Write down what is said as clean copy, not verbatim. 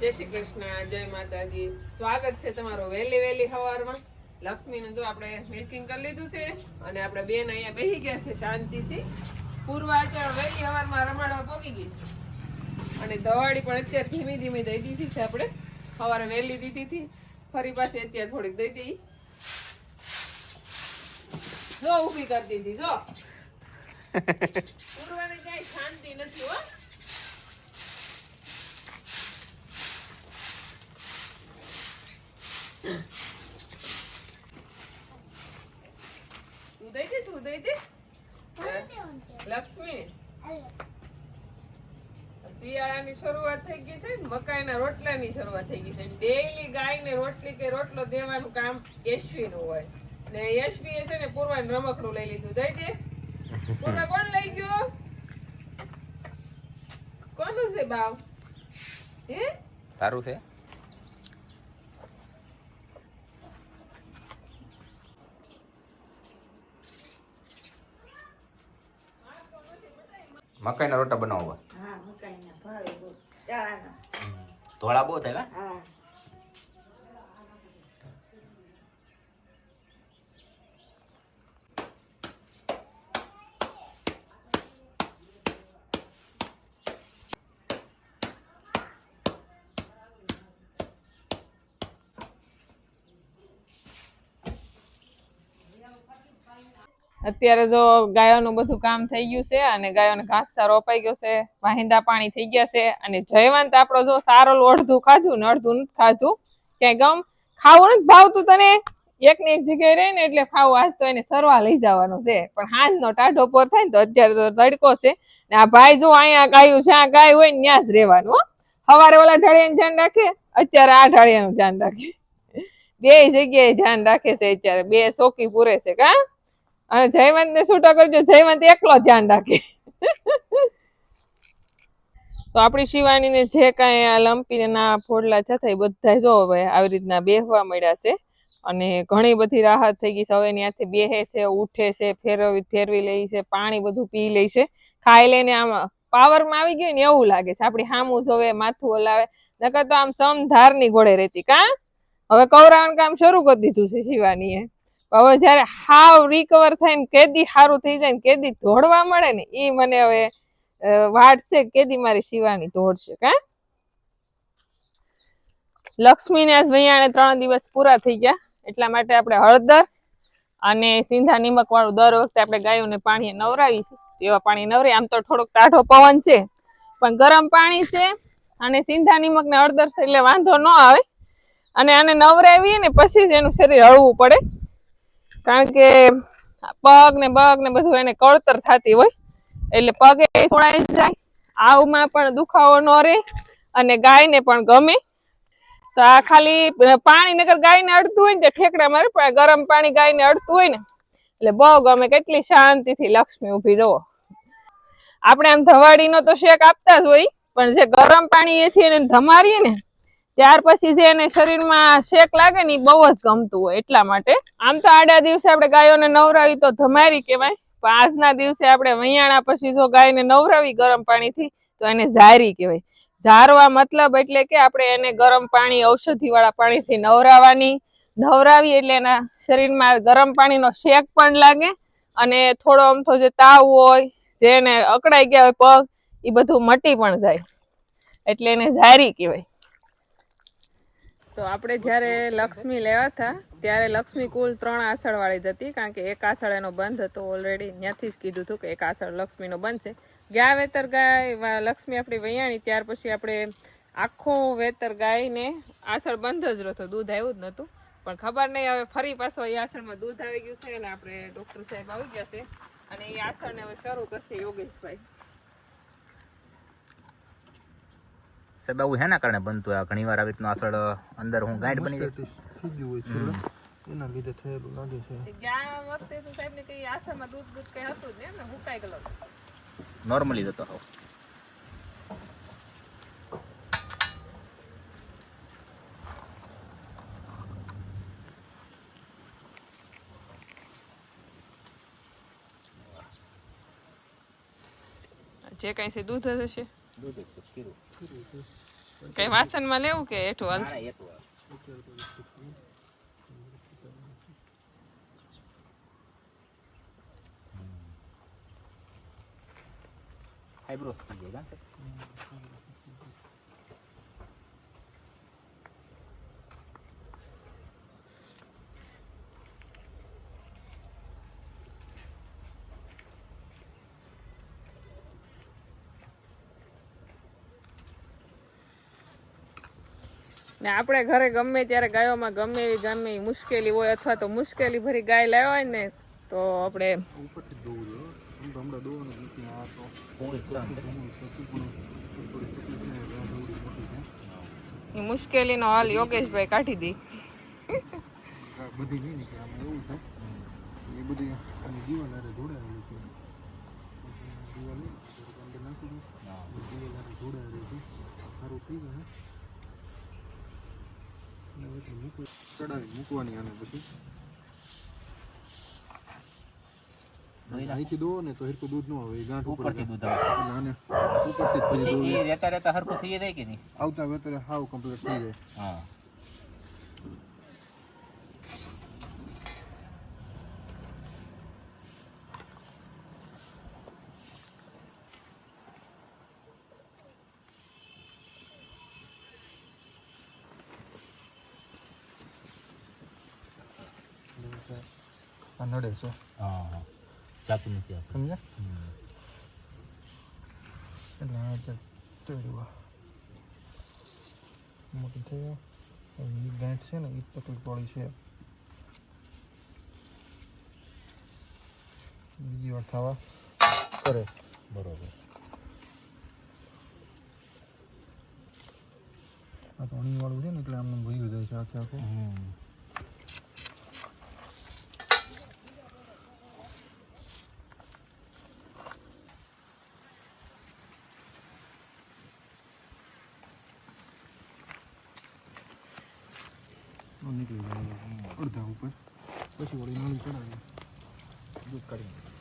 જય શ્રી કૃષ્ણ, જય માતાજી. સ્વાગત છે તમારો વહેલી સવારમાં. લક્ષ્મીનું જો આપણે મિલ્કિંગ કરી લીધું છે અને આપણે બેન અહીંયા બેસી ગયા છે શાંતિથી. પૂર્વા અત્યારે વહેલી સવારમાં રમાડવા પોગી ગઈ છે અને દવાડી પણ અત્યારે ધીમી ધીમી દઈ દીધી છે. આપણે સવારે વહેલી દીધી હતી, ફરી પાછી અત્યારે થોડીક દઈ દઈ. જો ઊભી કરી દીધી. જો પૂર્વાને ક્યાંય શાંતિ નથી હો. તું દઈ દે લક્ષ્મી. શિયાળાની શરૂઆત થઈ ગઈ છે, મકાઈના રોટલાની શરૂઆત થઈ ગઈ છે. ડેઈલી ગાયને રોટલી કે રોટલો દેવાનું કામ યશવીનું હોય ને યશવી છે ને પૂર્વાને રમકડું લઈ લીધું. દઈ દે પૂર્વા. કોણ લઈ ગયો? કોનું છે બાવ? હે તારું છે? મકાઈના રોટા બનાવવા. હા, મકાઈના ભાવે બહુ ચાળાના. ધોળા બહુ થાય. હા. અત્યારે જો ગાયોનું બધું કામ થઈ ગયું છે અને ગાયોને ઘાસચારો અપાઈ ગયો છે, વાહિંદા પાણી થઈ ગયા છે અને જયવંત આપણો જો સારો અડધું ખાધું ને અડધું નથી ખાધું. ક્યાંય ગમ ખાવું નથી ભાવતું તને? એક ને એક જગ્યાએ રહે ને એટલે ખાવું. આજ તો એને સરવા લઈ જવાનો છે, પણ હાંજનો ટાઢો પર થાય ને તો અત્યારે તો તડકો છે ને આ ભાઈ જો અહીંયા ગાયું જ્યાં ગાય હોય ને ત્યાં જ રહેવાનું. સવારે ઓલા ઢાળિયાનું ધ્યાન રાખે, અત્યારે આ ઢાળિયાનું ધ્યાન રાખે. બે જગ્યાએ ધ્યાન રાખે છે અત્યારે. બે ચોકી પૂરે છે કા. અને જયવંત ને છૂટો કરજો, જયવંત એકલો ધ્યાન રાખે. તો આપણી શિવાનીને જે કાંઈ આ લંપીના ફોડલા છતાં એ બધા જો હવે આવી રીતના બેહવા મળ્યા છે અને ઘણી બધી રાહત થઈ ગઈ છે. હવે ત્યાંથી બેહે છે, ઉઠે છે, ફેરવી લે છે, પાણી બધું પી લે છે, ખાઈ લઈને આમ પાવરમાં આવી ગયું ને એવું લાગે છે. આપણી હામું જોવે, માથું હલાવે, નકર તો આમ સમધારની ઘોડે રહેતી કા. હવે કવરાવાનું કામ શરૂ કરી દીધું છે શિવાનીએ. હવે જયારે હાવ રિકવર થાય ને કેદી સારું થઈ જાય ને કેદી દોડવા મળે ને એ મને હવે વાટ છે. કેદી મારી શિવાની દોડશે કા. લક્ષ્મીને આજ વૈયાણે 3 દિવસ પૂરા થઈ ગયા, એટલા માટે આપણે હળદર અને સિંધા નિમક વાળું દર વખતે આપણે ગાયોને પાણી નવરાવી છે એવા પાણી નવરાવી. આમ તો થોડોક ટાઢો પવન છે પણ ગરમ પાણી છે અને સિંધા નિમક ને હળદર છે એટલે વાંધો ન આવે. અને આને નવરાવીએ ને પછી જ એનું શરીર હળવું પડે, કારણ કે પગ ને બધું એને કળતર થતી હોય એટલે પગે છોડાઈ જાય, આવમાં પણ દુખાવો ન રહે અને ગાયને પણ ગમે. તો આ ખાલી પાણી નગર ગાયને અડતું હોય ને ઠેકડા મારે, પણ ગરમ પાણી ગાયને અડતું હોય ને એટલે બહુ ગમે. કેટલી શાંતિથી લક્ષ્મી ઊભી જવો. આપણે આમ ધવાડીનો તો શેક આપતા જ હોય, પણ જે ગરમ પાણી એથી એને ધમારીએ ને ત્યાર પછી જે એને શરીરમાં શેક લાગે ને એ બહુ જ ગમતું હોય. એટલા માટે આમ તો આડા દિવસે આપણે ગાયોને નવરાવી તો ધમારી કહેવાય, પણ આજના દિવસે આપણે વૈયાણા પછી જો ગાયને નવરાવી ગરમ પાણીથી તો એને ઝારી કહેવાય. ઝારવા મતલબ એટલે કે આપણે એને ગરમ પાણી ઔષધિ વાળા પાણીથી નવરાવી એટલે એના શરીરમાં ગરમ પાણીનો શેક પણ લાગે અને થોડો અમથો જે તાવ હોય, જેને અકળાઈ ગયા હોય પગ, એ બધું મટી પણ જાય, એટલે એને ઝારી કહેવાય. તો આપણે જ્યારે લક્ષ્મી લેવા હતા ત્યારે લક્ષ્મી કુલ 3 આષાઢ વાળી જ હતી, કારણ કે 1 આષાઢ એનો બંધ હતો ઓલરેડી. ત્યાંથી જ કીધું હતું કે 1 આષાઢ લક્ષ્મીનો બંધ છે. ગયા વેતર ગાય લક્ષ્મી આપણી વૈયાણી ત્યાર પછી આપણે આખો વેતર ગાયને આષાઢ બંધ જ રહ્યો, દૂધ આવ્યું જ નહોતું. પણ ખબર નહીં હવે ફરી પાછો એ આષાઢમાં દૂધ આવી ગયું છે અને આપણે ડૉક્ટર સાહેબ આવી ગયા છે અને એ આષાઢને હવે શરૂ કરશે યોગેશભાઈ. સાહેબ આવું હેના કારણે બનતું? આ ઘણી વાર આવી રીતનું આસળ અંદર હું ગાંઠ બની જાય એના લીધે થયેલું લાગે છે. ગયા વખતે તો સાહેબ ને કઈ આસામાં દૂધ કઈ હતું જ ને, હુકાઈ ગયેલો નોર્મલી જતો હોવ. જે કઈ છે દૂધ જ હશે. દૂધ જ છે, ખીરું. કઈ વાસણમાં લેવું કે એઠું ના, હાલશે ના, એટલું આવે. આઈબ્રોસ થઈ જાય કાં? ને આપણે ઘરે ગમે ત્યારે ગાયોમાં ગમે એવી મુશ્કેલી હોય અથવા તો મુશ્કેલી ભરી ગાય લાવ્યા હોય ને તો આપણે ઉપરથી જ દોવું જોઈએ આમ તો હમણાં દોવાનું નથી આ તો પૂરી ત્રણ છે. થોડી તકલીફ છે ત્યાં દોડી મોટી છે એ મુશ્કેલીનો હાલ યોગેશભાઈ કાઢી દી આ બધી નહીં નીકળે આમાં એવું છે એ બધી આની દિવાલ હારે જોડાયેલી છે દિવાલ નહીં અંદર નાખી દઉં હા. દિવાલ હારે જોડાયેલી છે સારું થઈ જાય અને પછી ચડાવી મૂકવાની આને પછી અહીંથી દો ને તો હરખું દૂધ ન આવે એ ગાંઠ ઉપર ઉપરથી દૂધ આવે. એટલે આને ઉપરથી જ પછી પછી એ રહેતા રહેતા હરખું થઈ જાય કે નહીં? આવતા વેતરે હાવ કમ્પ્લીટ થઈ જાય હા. આ નડે છે હા, હા. ચાકુ નથી આપતું. સમજ્યા એટલે આ તળવા મોટી થઈ જાય એ ગાંઠ છે ને એ તકલીફ વાળી છે બીજી વાર થવા કરે બરોબર. આ તો અણી વાળું છે ને એટલે આમને ભયું જાય છે આખે આખું નીકળી જાય અડધા ઉપર પછી વળી નળી ચડાવી દૂધ કાઢી